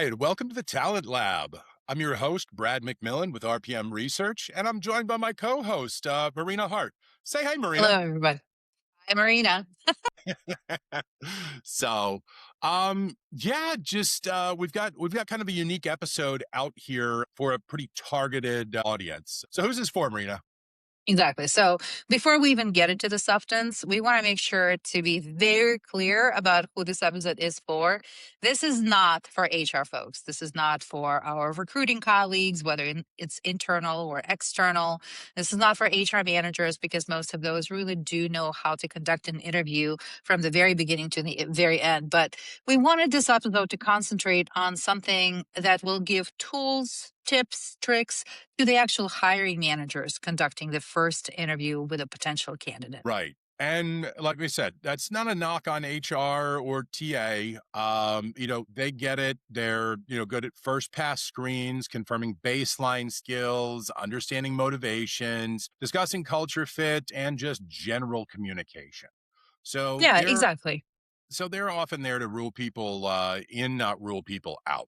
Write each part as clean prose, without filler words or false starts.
right, welcome to the Talent Lab. I'm your host, Brad McMillan with RPM Research, and I'm joined by my co-host, Marina Hart. Say hi, Hello, Marina. everybody. Hi, Marina. so, yeah, just we've got kind of a unique episode out here for a pretty targeted audience. So, who's this for, Marina? Exactly. So before we even get into the substance, we want to make sure to be very clear about who this episode is for. This is not for HR folks. This is not for our recruiting colleagues, whether it's internal or external. This is not for HR managers because most of those really do know how to conduct an interview from the very beginning to the very end. But we wanted this episode to concentrate on something that will give tools, tips, tricks to the actual hiring managers conducting the first interview with a potential candidate. Right. And like we said, that's not a knock on HR or TA. They get it. They're, good at first pass screens, confirming baseline skills, understanding motivations, discussing culture fit, and just general communication. So Yeah, they're exactly. so they're often there to rule people in, not rule people out.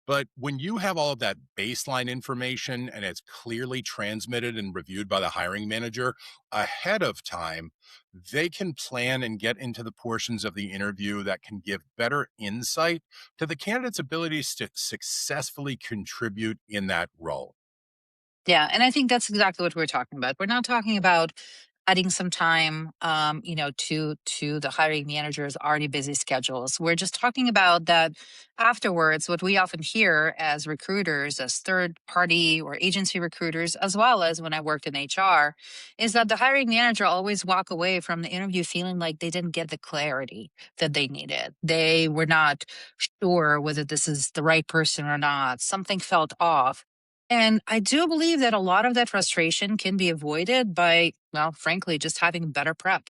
But when you have all of that baseline information and it's clearly transmitted and reviewed by the hiring manager ahead of time, they can plan and get into the portions of the interview that can give better insight to the candidate's abilities to successfully contribute in that role. Yeah, and I think that's exactly what we're talking about. We're not talking about adding some time, to the hiring manager's already busy schedules. We're just talking about that afterwards. What we often hear as recruiters, as third party or agency recruiters, as well as when I worked in HR, is that the hiring manager always walk away from the interview feeling like they didn't get the clarity that they needed. They were not sure whether this is the right person or not. Something felt off. And I do believe that a lot of that frustration can be avoided by, well, frankly, just having better prep.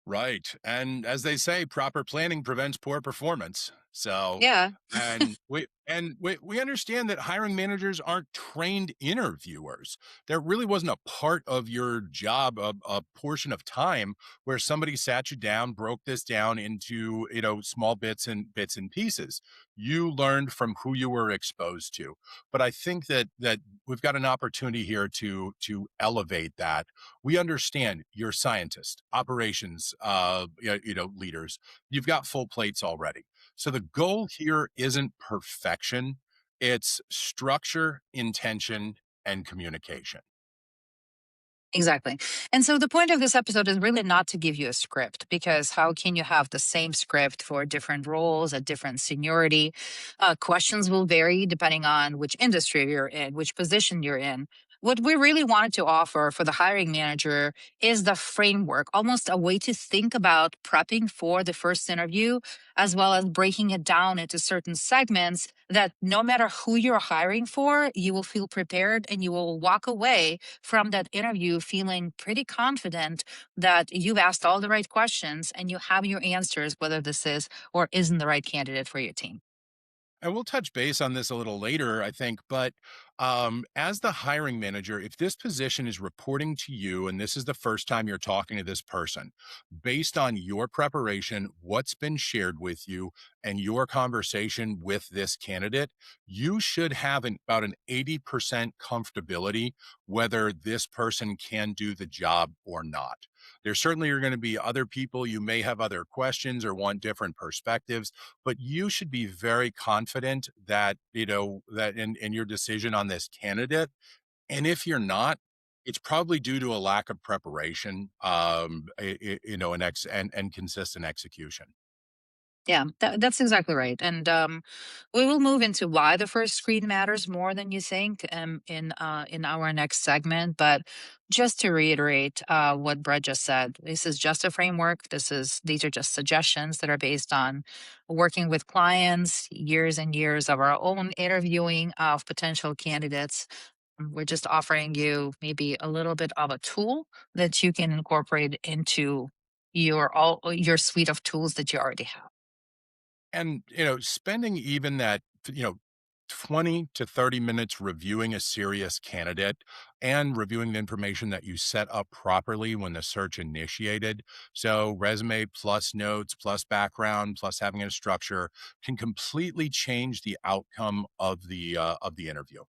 Right. And as they say, proper planning prevents poor performance. So, Yeah, and we understand that hiring managers aren't trained interviewers. There really wasn't a part of your job, a portion of time where somebody sat you down, broke this down into, small bits and pieces. You learned from who you were exposed to. But I think that we've got an opportunity here to elevate that. We understand you're scientists, operations, leaders. You've got full plates already. So the goal here isn't perfection; it's structure, intention, and communication. exactly. And so the point of this episode is really not to give you a script because how can you have the same script for different roles at different seniority? Questions will vary depending on which industry you're in, which position you're in. What we really wanted to offer for the hiring manager is the framework, almost a way to think about prepping for the first interview, as well as breaking it down into certain segments that no matter who you're hiring for, you will feel prepared and you will walk away from that interview feeling pretty confident that you've asked all the right questions and you have your answers, whether this is or isn't the right candidate for your team. And we'll touch base on this a little later, I think. But as the hiring manager, if this position is reporting to you and this is the first time you're talking to this person, based on your preparation, what's been shared with you, and your conversation with this candidate, you should have about an 80% comfortability whether this person can do the job or not. There certainly are going to be other people you may have other questions or want different perspectives, but you should be very confident that that in your decision on this candidate. And if you're not, it's probably due to a lack of preparation, and consistent execution. Yeah, that's exactly right. And we will move into why the first screen matters more than you think in our next segment. But just to reiterate what Brett just said, this is just a framework. These are just suggestions that are based on working with clients, years and years of our own interviewing of potential candidates. We're just offering you maybe a little bit of a tool that you can incorporate into your suite of tools that you already have. And spending even that, 20 to 30 minutes reviewing a serious candidate and reviewing the information that you set up properly when the search initiated. So, resume plus notes, plus background, plus having a structure can completely change the outcome of the interview.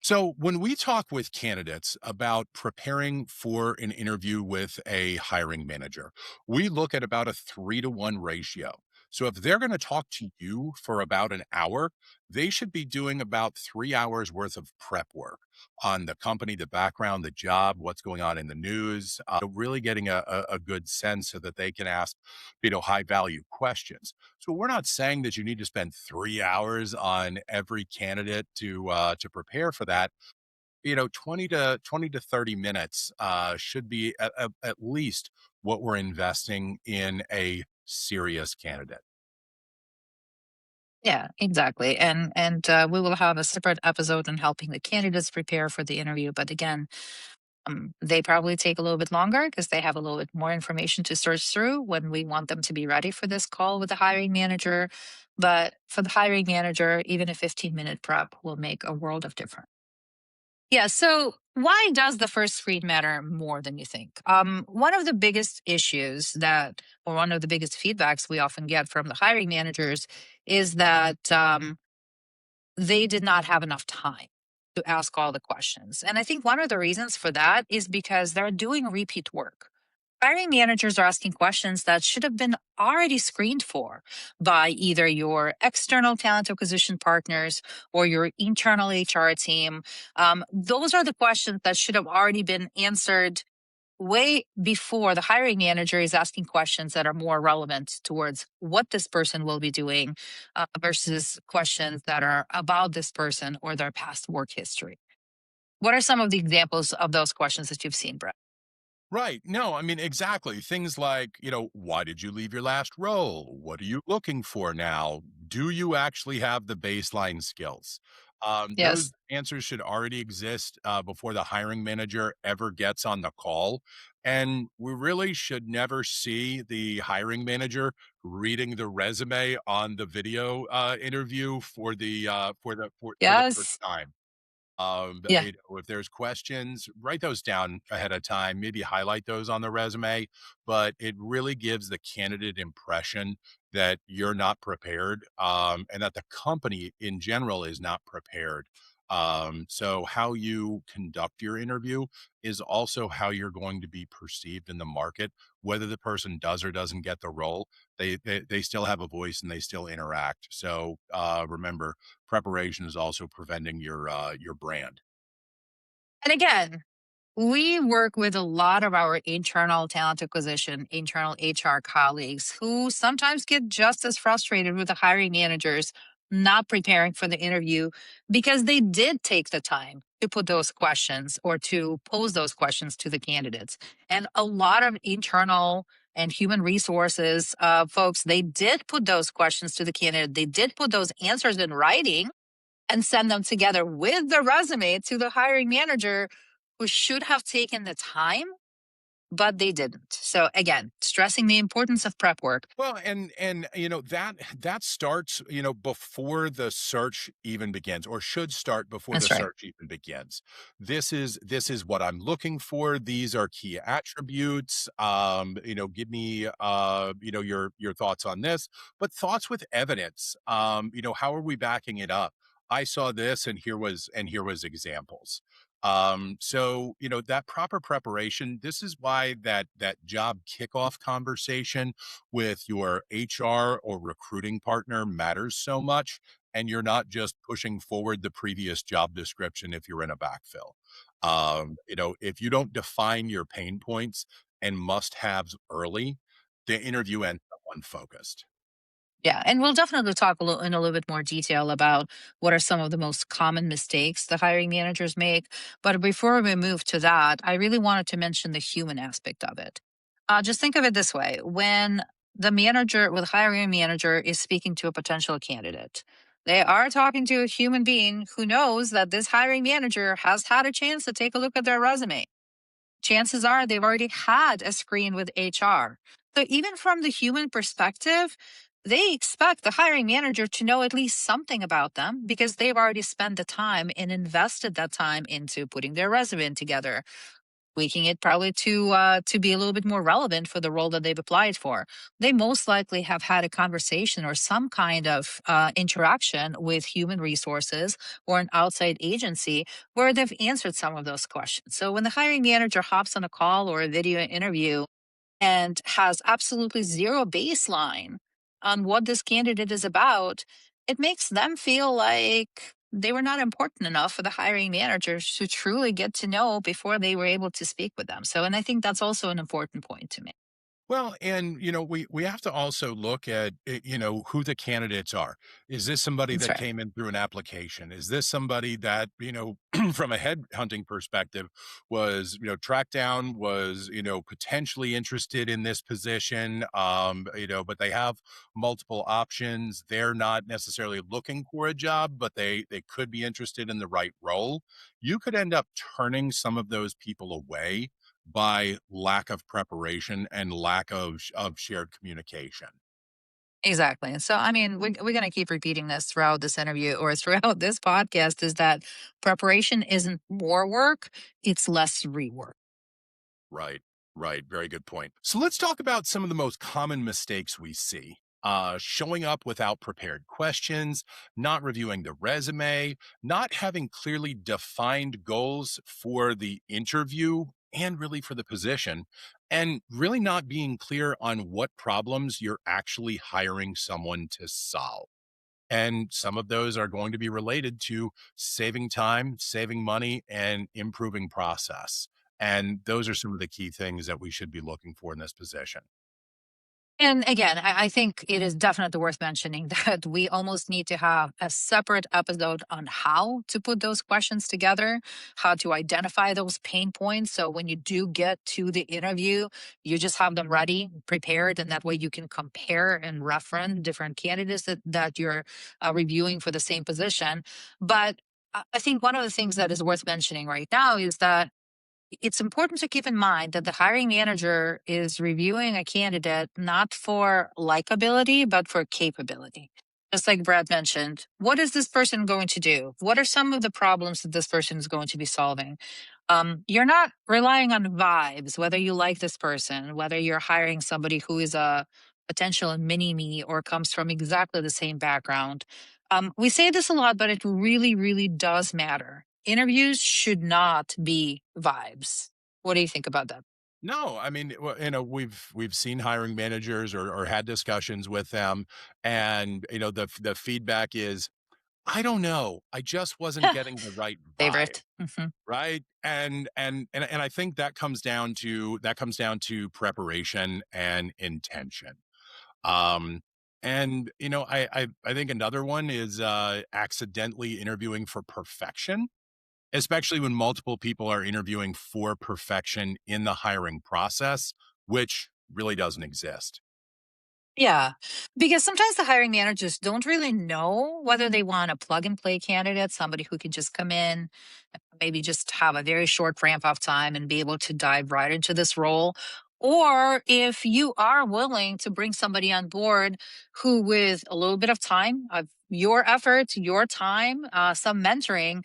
So, when we talk with candidates about preparing for an interview with a hiring manager, we look at about a 3-to-1 ratio. So, if they're going to talk to you for about an hour, they should be doing about 3 hours worth of prep work on the company, the background, the job, what's going on in the news, really getting a good sense so that they can ask, high value questions. So we're not saying that you need to spend 3 hours on every candidate to prepare for that. 20 to 30 minutes, should be at least what we're investing in a serious candidate. Yeah, exactly. And we will have a separate episode on helping the candidates prepare for the interview. But again, they probably take a little bit longer because they have a little bit more information to search through when we want them to be ready for this call with the hiring manager. But for the hiring manager, even a 15-minute prep will make a world of difference. Yeah. So why does the first screen matter more than you think? One of the biggest issues that, or one of the biggest feedbacks we often get from the hiring managers is that they did not have enough time to ask all the questions. And I think one of the reasons for that is because they're doing repeat work. Hiring managers are asking questions that should have been already screened for by either your external talent acquisition partners or your internal HR team. Those are the questions that should have already been answered way before the hiring manager is asking questions that are more relevant towards what this person will be doing versus questions that are about this person or their past work history. What are some of the examples of those questions that you've seen, Brett? Right. No, I mean, exactly. Things like, why did you leave your last role? What are you looking for now? Do you actually have the baseline skills? Those Yes. answers should already exist before the hiring manager ever gets on the call. And we really should never see the hiring manager reading the resume on the video interview for the first Yes. time. Yeah. If there's questions, write those down ahead of time, maybe highlight those on the resume, but it really gives the candidate impression that you're not prepared, and that the company in general is not prepared. So how you conduct your interview is also how you're going to be perceived in the market, whether the person does or doesn't get the role. They still have a voice and they still interact. So remember, preparation is also preventing your brand. And again, we work with a lot of our internal talent acquisition, internal HR colleagues who sometimes get just as frustrated with the hiring managers not preparing for the interview because they did take the time to put those questions or to pose those questions to the candidates. And a lot of internal and human resources folks, they did put those questions to the candidate. They did put those answers in writing and send them together with the resume to the hiring manager who should have taken the time, but they didn't. So again, stressing the importance of prep work. Well, and that starts, before the search even begins, or should start before the That's right. search even begins. This is what I'm looking for. These are key attributes. Give me your thoughts on this, but thoughts with evidence. How are we backing it up? I saw this and here was examples. So that proper preparation, this is why that job kickoff conversation with your HR or recruiting partner matters so much. And you're not just pushing forward the previous job description if you're in a backfill. If you don't define your pain points and must haves early, the interview ends up unfocused. Yeah, and we'll definitely talk in a little bit more detail about what are some of the most common mistakes the hiring managers make. But before we move to that, I really wanted to mention the human aspect of it. Just think of it this way: when the hiring manager is speaking to a potential candidate, they are talking to a human being who knows that this hiring manager has had a chance to take a look at their resume. Chances are they've already had a screen with HR. So even from the human perspective, they expect the hiring manager to know at least something about them because they've already spent the time and invested that time into putting their resume together, tweaking it probably to be a little bit more relevant for the role that they've applied for. They most likely have had a conversation or some kind of interaction with human resources or an outside agency where they've answered some of those questions. So when the hiring manager hops on a call or a video interview and has absolutely zero baseline on what this candidate is about, it makes them feel like they were not important enough for the hiring managers to truly get to know before they were able to speak with them. So, and I think that's also an important point to me. Well, and we have to also look at who the candidates are. Is this somebody That's that right. came in through an application? Is this somebody that from a headhunting perspective was tracked down, was potentially interested in this position, but they have multiple options. They're not necessarily looking for a job, but they could be interested in the right role. You could end up turning some of those people away by lack of preparation and lack of shared communication. Exactly. And so, I mean, we're going to keep repeating this throughout this interview or throughout this podcast is that preparation isn't more work, it's less rework. Right. Right. Very good point. So let's talk about some of the most common mistakes we see. Showing up without prepared questions, not reviewing the resume, not having clearly defined goals for the interview and really for the position, and really not being clear on what problems you're actually hiring someone to solve. And some of those are going to be related to saving time, saving money, and improving process. And those are some of the key things that we should be looking for in this position. And again, I think it is definitely worth mentioning that we almost need to have a separate episode on how to put those questions together, how to identify those pain points. So when you do get to the interview, you just have them ready, prepared, and that way you can compare and reference different candidates that you're reviewing for the same position. But I think one of the things that is worth mentioning right now is that it's important to keep in mind that the hiring manager is reviewing a candidate not for likability, but for capability. Just like Brad mentioned, what is this person going to do? What are some of the problems that this person is going to be solving? You're not relying on vibes, whether you like this person, whether you're hiring somebody who is a potential mini me or comes from exactly the same background. We say this a lot, but it really, really does matter. Interviews should not be vibes. What do you think about that? No, I mean, well, we've seen hiring managers or had discussions with them, and the feedback is, I don't know, I just wasn't getting the right vibe. Favorite. Hmm. Right? And I think that comes down to preparation and intention. Um, and I think another one is accidentally interviewing for perfection, especially when multiple people are interviewing for perfection in the hiring process, which really doesn't exist. Yeah, because sometimes the hiring managers don't really know whether they want a plug and play candidate, somebody who can just come in, maybe just have a very short ramp up time and be able to dive right into this role. Or if you are willing to bring somebody on board who, with a little bit of time, of your effort, your time, some mentoring,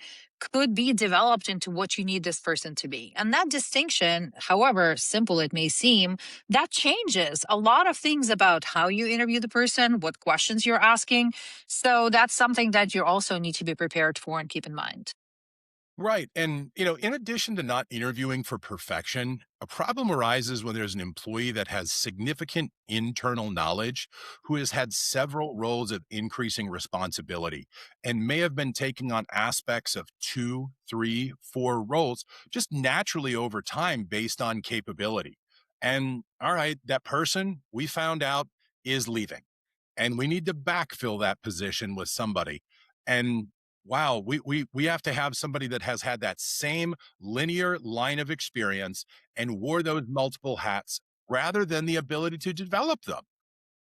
could be developed into what you need this person to be. And that distinction, however simple it may seem, that changes a lot of things about how you interview the person, what questions you're asking. So that's something that you also need to be prepared for and keep in mind. Right. And, in addition to not interviewing for perfection, a problem arises when there's an employee that has significant internal knowledge who has had several roles of increasing responsibility and may have been taking on aspects of two, three, four roles just naturally over time based on capability. And all right, that person we found out is leaving and we need to backfill that position with somebody. And wow, we have to have somebody that has had that same linear line of experience and wore those multiple hats rather than the ability to develop them.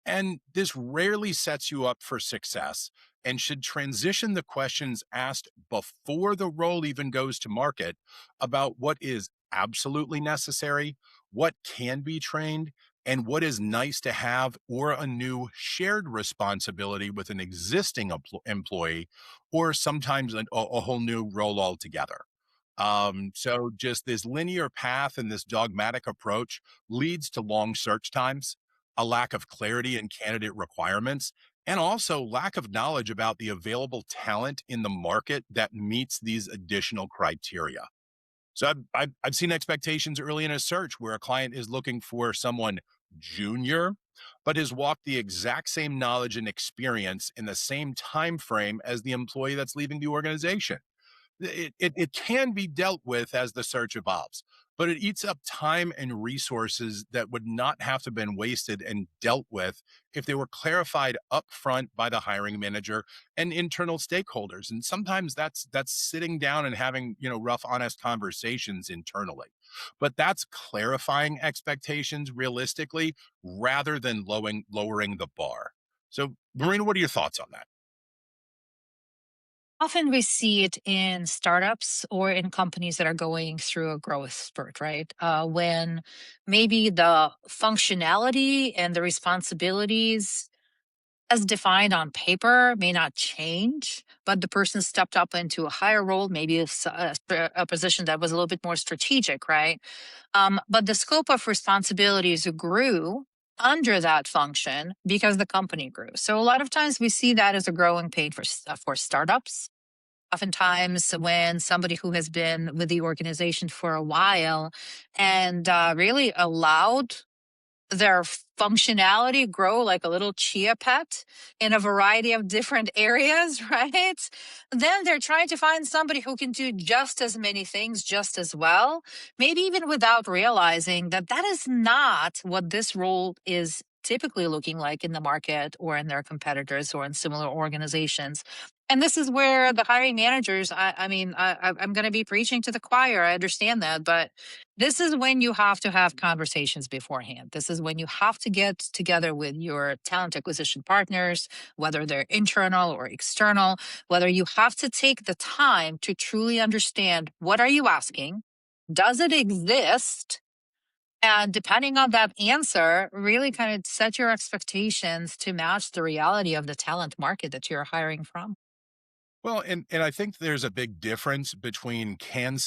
And this rarely sets you up for success and should transition the questions asked before the role even goes to market about what is absolutely necessary, what can be trained, and what is nice to have or a new shared responsibility with an existing employee, or sometimes a whole new role altogether. So just this linear path and this dogmatic approach leads to long search times, a lack of clarity in candidate requirements, and also lack of knowledge about the available talent in the market that meets these additional criteria. So I've seen expectations early in a search where a client is looking for someone junior, but has walked the exact same knowledge and experience in the same time frame as the employee that's leaving the organization. It can be dealt with as the search evolves, but it eats up time and resources that would not have to been wasted and dealt with if they were clarified upfront by the hiring manager and internal stakeholders. And sometimes that's sitting down and having, rough, honest conversations internally. But that's clarifying expectations realistically rather than lowering the bar. So, Marina, what are your thoughts on that? Often we see it in startups or in companies that are going through a growth spurt, right? When maybe the functionality and the responsibilities as defined on paper may not change, but the person stepped up into a higher role, maybe a position that was a little bit more strategic, right? But the scope of responsibilities grew under that function because the company grew. So a lot of times we see that as a growing pain for startups. Oftentimes, when somebody who has been with the organization for a while and really allowed their functionality grow like a little chia pet in a variety of different areas, right? Then they're trying to find somebody who can do just as many things just as well, maybe even without realizing that that is not what this role is typically looking like in the market or in their competitors or in similar organizations. And this is where the hiring managers, I'm going to be preaching to the choir. I understand that, but this is when you have to have conversations beforehand. This is when you have to get together with your talent acquisition partners, whether they're internal or external, whether you have to take the time to truly understand what are you asking? Does it exist? And depending on that answer, really kind of set your expectations to match the reality of the talent market that you're hiring from. Well, and I think there's a big difference between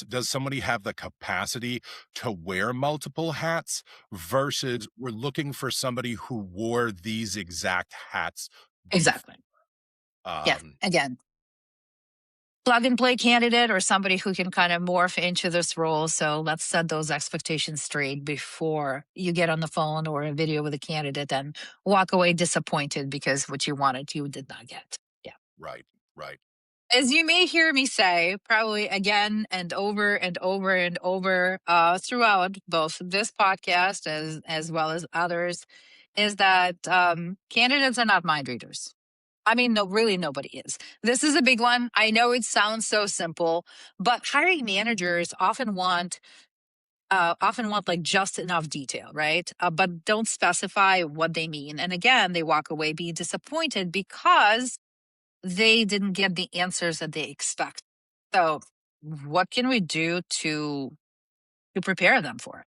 does somebody have the capacity to wear multiple hats versus we're looking for somebody who wore these exact hats before. Exactly. Yes. Um, Again, plug and play candidate or somebody who can kind of morph into this role. So let's set those expectations straight before you get on the phone or a video with a candidate and walk away disappointed because what you wanted you did not get. Yeah. right, right. As you may hear me say, probably again and over and over and over throughout both this podcast as well as others, is that candidates are not mind readers. I mean, no, really, nobody is. This is a big one. I know it sounds so simple, but hiring managers often want like just enough detail, right? But don't specify what they mean. And again, they walk away being disappointed because they didn't get the answers that they expect. So, what can we do to prepare them for it?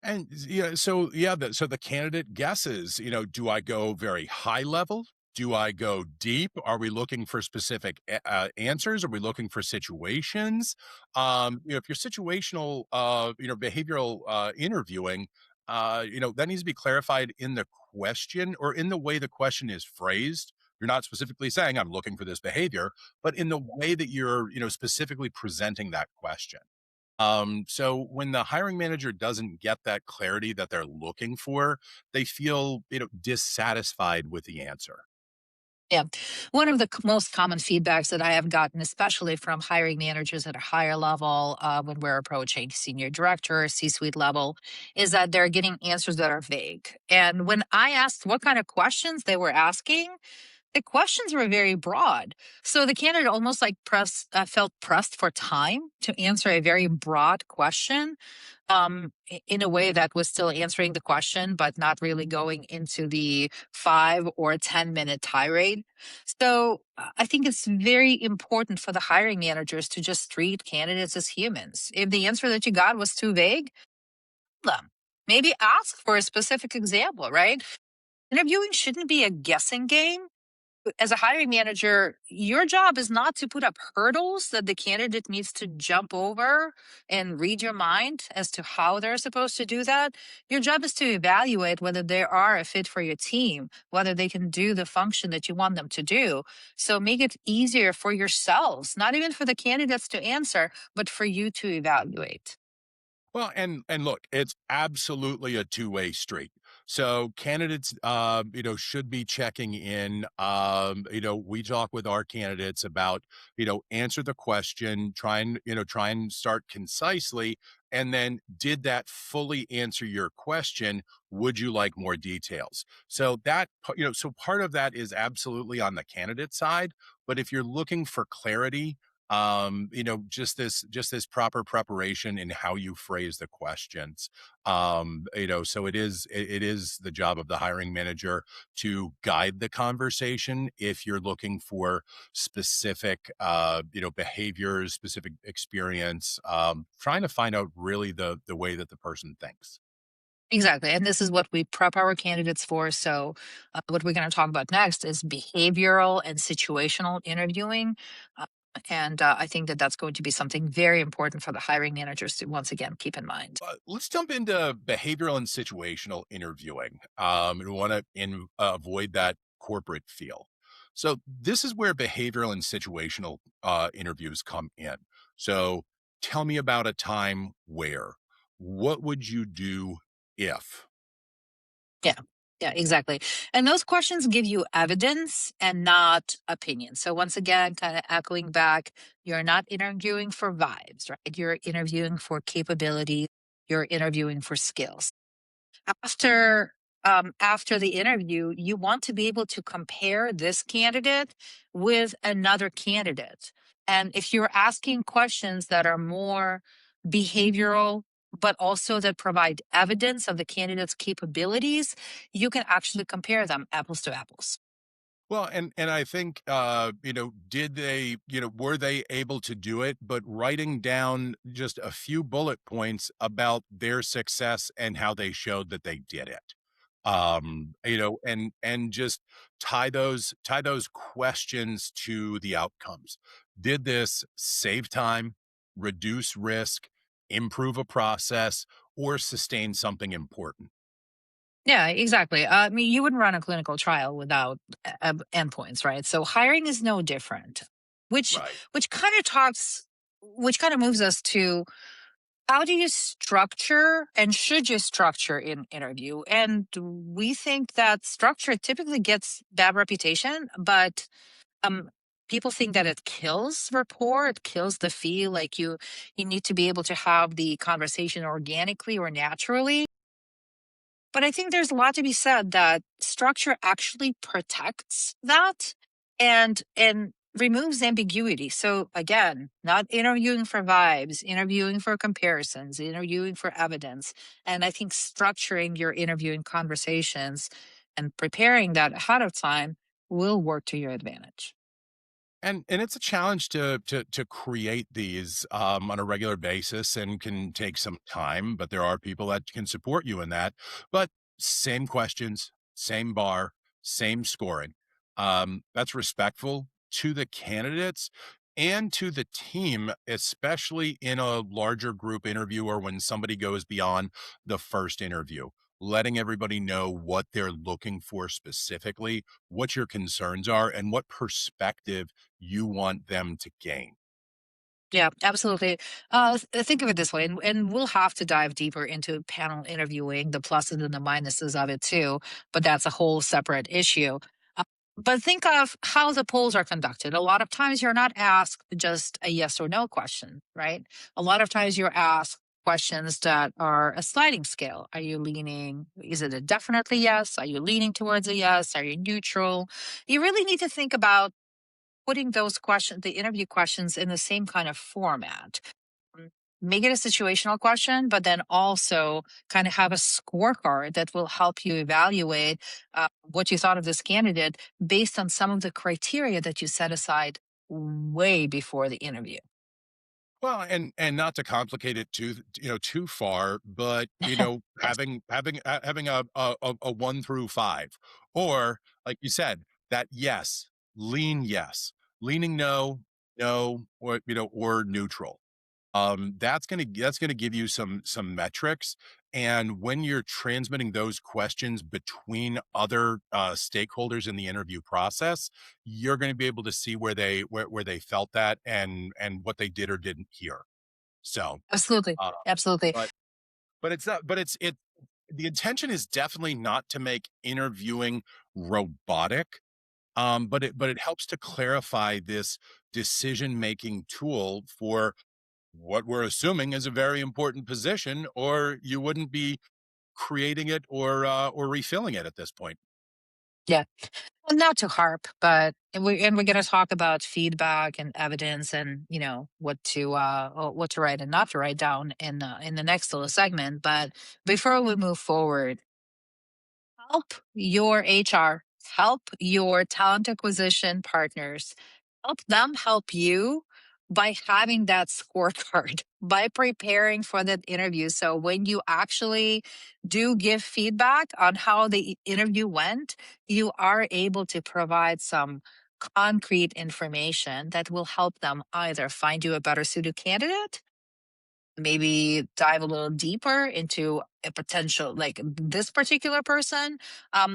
And so the candidate guesses, do I go very high level? Do I go deep? Are we looking for specific answers? Are we looking for situations? If you're situational, behavioral interviewing, that needs to be clarified in the question or in the way the question is phrased. You're not specifically saying I'm looking for this behavior, but in the way that you're, specifically presenting that question. So when the hiring manager doesn't get that clarity that they're looking for, they feel, dissatisfied with the answer. Yeah. One of the most common feedbacks that I have gotten, especially from hiring managers at a higher level, when we're approaching senior director, C suite level, is that they're getting answers that are vague. And when I asked what kind of questions they were asking, the questions were very broad. So the candidate almost like felt pressed for time to answer a very broad question, in a way that was still answering the question, but not really going into the 5 or 10 minute tirade. So I think it's very important for the hiring managers to just treat candidates as humans. If the answer that you got was too vague, them. Maybe ask for a specific example, right? Interviewing shouldn't be a guessing game. As a hiring manager, your job is not to put up hurdles that the candidate needs to jump over and read your mind as to how they're supposed to do that. Your job is to evaluate whether they are a fit for your team, whether they can do the function that you want them to do. So make it easier for yourselves, not even for the candidates to answer, but for you to evaluate. Well, and look, it's absolutely a two-way street. So candidates, should be checking in. We talk with our candidates about, answer the question, try and start concisely, and then did that fully answer your question? Would you like more details? So so part of that is absolutely on the candidate side. But if you're looking for clarity, just this proper preparation in how you phrase the questions. So it is the job of the hiring manager to guide the conversation if you're looking for specific behaviors, specific experience, trying to find out really the way that the person thinks. Exactly. And this is what we prep our candidates for. So, what we're going to talk about next is behavioral and situational interviewing. Uh, and I think that that's going to be something very important for the hiring managers to once again keep in mind. Let's jump into behavioral and situational interviewing. We want to avoid that corporate feel. So this is where behavioral and situational interviews come in. So tell me about a time where. What would you do if? Yeah. Yeah, exactly. And those questions give you evidence and not opinion. So once again, kind of echoing back, you're not interviewing for vibes, right? You're interviewing for capability. You're interviewing for skills. After the interview, you want to be able to compare this candidate with another candidate. And if you're asking questions that are more behavioral, but also that provide evidence of the candidate's capabilities, you can actually compare them apples to apples. Well, and I think, did they, were they able to do it, but writing down just a few bullet points about their success and how they showed that they did it. And just tie those questions to the outcomes. Did this save time, reduce risk, improve a process, or sustain something important? Yeah, exactly. I mean, you wouldn't run a clinical trial without endpoints, right? So hiring is no different, which Right. which kind of talks, which kind of moves us to how do you structure and should you structure in interview? And we think that structure typically gets bad reputation, but um, people think that it kills rapport, it kills the feel. Like you need to be able to have the conversation organically or naturally. But I think there's a lot to be said that structure actually protects that and removes ambiguity. So again, not interviewing for vibes, interviewing for comparisons, interviewing for evidence. And I think structuring your interviewing conversations and preparing that ahead of time will work to your advantage. And it's a challenge to create these on a regular basis and can take some time, but there are people that can support you in that. But same questions, same bar, same scoring. That's respectful to the candidates and to the team, especially in a larger group interview or when somebody goes beyond the first interview. Letting everybody know what they're looking for specifically, what your concerns are, and what perspective you want them to gain. Yeah, absolutely. Think of it this way, and we'll have to dive deeper into panel interviewing, the pluses and the minuses of it too, but that's a whole separate issue. Uh, but think of how the polls are conducted. A lot of times you're not asked just a yes or no question, right? A lot of times you're asked questions that are a sliding scale. Are you leaning, is it a definitely yes? Are you leaning towards a yes? Are you neutral? You really need to think about putting those questions, the interview questions, in the same kind of format. Mm, Make it a situational question, but then also kind of have a scorecard that will help you evaluate what you thought of this candidate based on some of the criteria that you set aside way before the interview. Well, and not to complicate it too far, but, Yes. having a 1 through 5, or, like you said, that yes, lean yes, leaning no, no, or neutral. That's gonna give you some metrics, and when you're transmitting those questions between other, stakeholders in the interview process, you're gonna be able to see where they felt that and what they did or didn't hear. So, Absolutely. uh, Absolutely. but it's not but it the intention is definitely not to make interviewing robotic, but it helps to clarify this decision-making tool for what we're assuming is a very important position, or you wouldn't be creating it or refilling it at this point. Yeah. Well, not to harp, but we're going to talk about feedback and evidence, and what to write and not to write down in the next little segment. But before we move forward, help your HR, help your talent acquisition partners, help them help you by having that scorecard, by preparing for that interview. So when you actually do give feedback on how the interview went, you are able to provide some concrete information that will help them either find you a better suited candidate, maybe dive a little deeper into a potential like this particular person,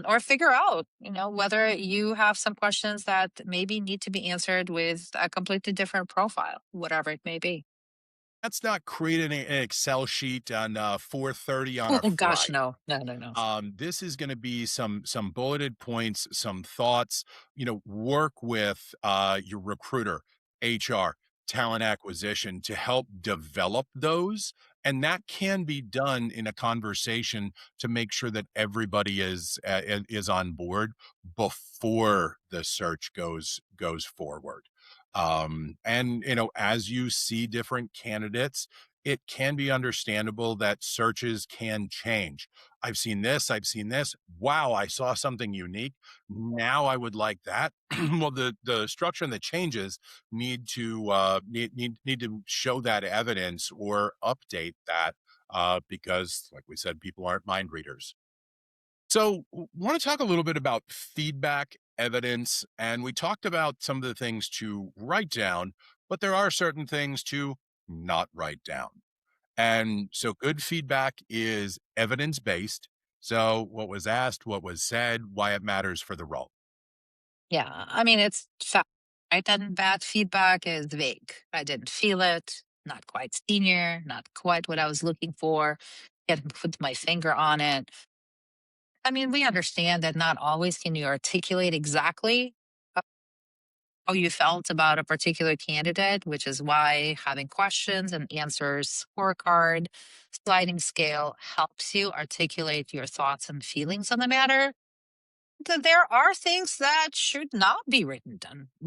or figure out whether you have some questions that maybe need to be answered with a completely different profile, whatever it may be. That's not creating an Excel sheet on 4:30 on a Oh gosh, Friday. no, no, no, no. This is going to be some bulleted points, some thoughts. Work with your recruiter, HR, talent acquisition to help develop those, and that can be done in a conversation to make sure that everybody is on board before the search goes forward. And as you see different candidates, it can be understandable that searches can change. I've seen this, I've seen this. Wow, I saw something unique. Now I would like that. Well, the structure and the changes need to show that evidence or update that, because, like we said, people aren't mind readers. So, want to talk a little bit about feedback, evidence, and we talked about some of the things to write down, but there are certain things to not write down. And so good feedback is evidence based. So what was asked, what was said, why it matters for the role. Yeah, I mean, it's fact, right? And bad feedback is vague. I didn't feel it, not quite senior, not quite what I was looking for, can't put my finger on it. I mean, we understand that not always can you articulate exactly how you felt about a particular candidate, which is why having questions and answers scorecard, sliding scale helps you articulate your thoughts and feelings on the matter. There are things that should not be written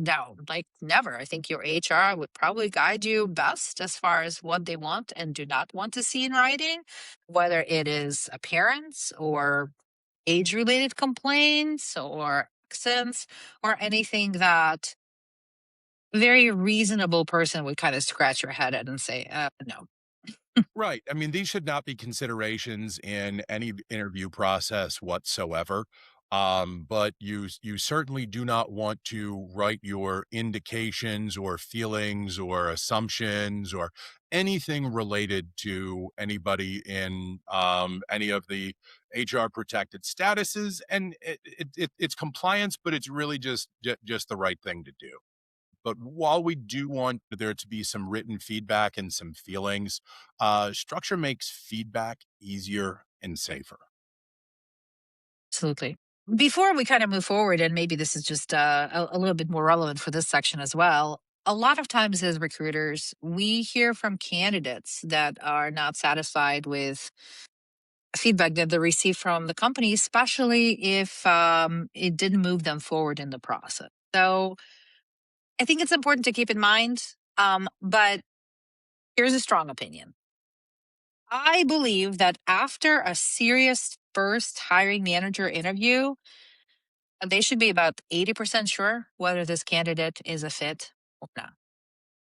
down, like never. I think your HR would probably guide you best as far as what they want and do not want to see in writing, whether it is appearance or age related complaints or accents or anything that very reasonable person would kind of scratch your head at and say, no. Right. I mean, these should not be considerations in any interview process whatsoever. But you certainly do not want to write your indications or feelings or assumptions or anything related to anybody in any of the HR protected statuses. And it's compliance, but it's really just the right thing to do. But while we do want there to be some written feedback and some feelings, structure makes feedback easier and safer. Absolutely. Before we kind of move forward, and maybe this is just a little bit more relevant for this section as well. A lot of times, as recruiters, we hear from candidates that are not satisfied with feedback that they receive from the company, especially if it didn't move them forward in the process. So I think it's important to keep in mind. But here's a strong opinion. I believe that after a serious first hiring manager interview, they should be about 80% sure whether this candidate is a fit or not.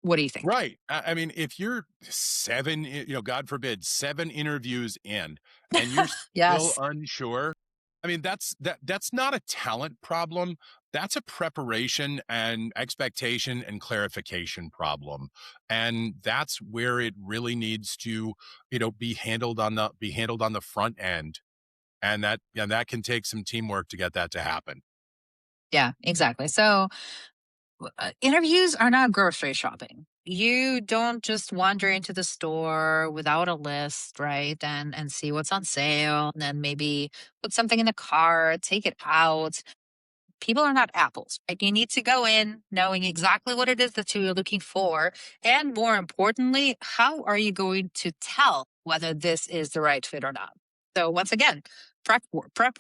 What do you think? Right. I mean, if you're 7, God forbid, 7 interviews in and you're still Yes. unsure, I mean, that's not a talent problem. That's a preparation and expectation and clarification problem. And that's where it really needs to, be handled on the front end. And that can take some teamwork to get that to happen. Yeah, exactly. So interviews are not grocery shopping. You don't just wander into the store without a list, right? And see what's on sale, and then maybe put something in the cart, take it out. People are not apples, right? You need to go in knowing exactly what it is that you're looking for. And more importantly, how are you going to tell whether this is the right fit or not? So, once again, prep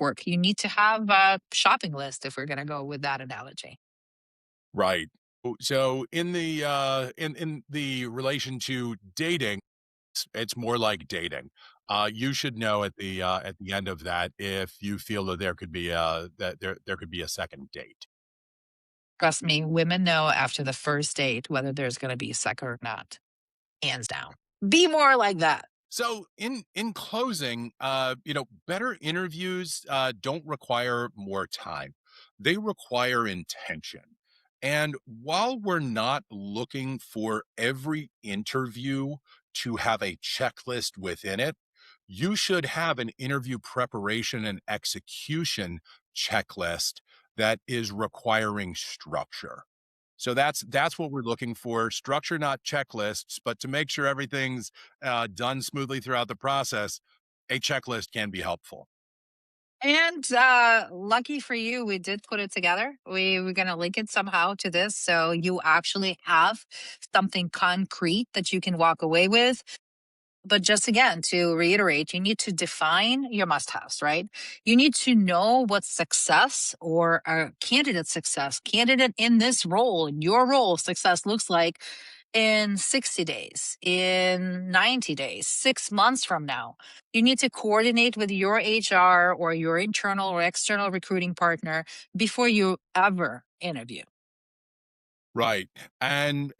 work. You need to have a shopping list if we're going to go with that analogy. Right. So in the relation to dating, it's more like dating. You should know at the end of that if you feel that there could be a second date. Trust me, women know after the first date whether there's going to be a second or not, hands down. Be more like that. So in closing, better interviews don't require more time. They require intention. And while we're not looking for every interview to have a checklist within it, you should have an interview preparation and execution checklist that is requiring structure. So that's what we're looking for, structure, not checklists, but to make sure everything's, done smoothly throughout the process, a checklist can be helpful. And lucky for you, we did put it together. We're going to link it somehow to this. So you actually have something concrete that you can walk away with. But just again, to reiterate, you need to define your must haves, right? You need to know what success or a candidate in this role, in your role, success looks like in 60 days, in 90 days, 6 months from now. You need to coordinate with your HR or your internal or external recruiting partner before you ever interview. Right, and,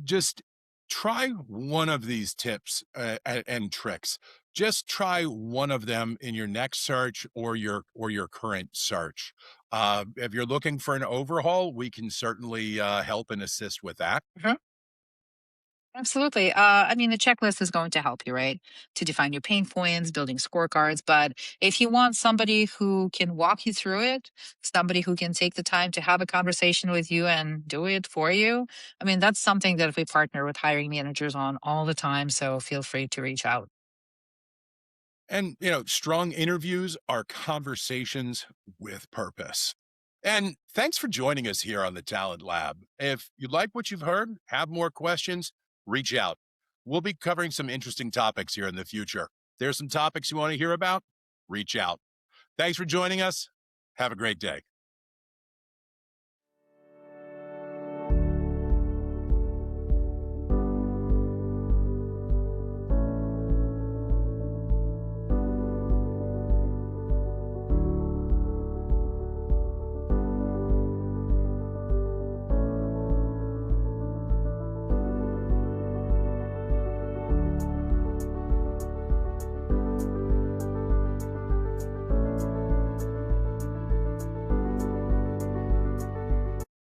just try one of these tips, and tricks. Just try one of them in your next search or your current search. If you're looking for an overhaul, we can certainly, help and assist with that. Absolutely. I mean, the checklist is going to help you, right? To define your pain points, building scorecards. But if you want somebody who can walk you through it, somebody who can take the time to have a conversation with you and do it for you, I mean, that's something that we partner with hiring managers on all the time. So feel free to reach out. And, strong interviews are conversations with purpose. And thanks for joining us here on the Talent Lab. If you like what you've heard, have more questions, reach out. We'll be covering some interesting topics here in the future. There's some topics you want to hear about, reach out. Thanks for joining us. Have a great day.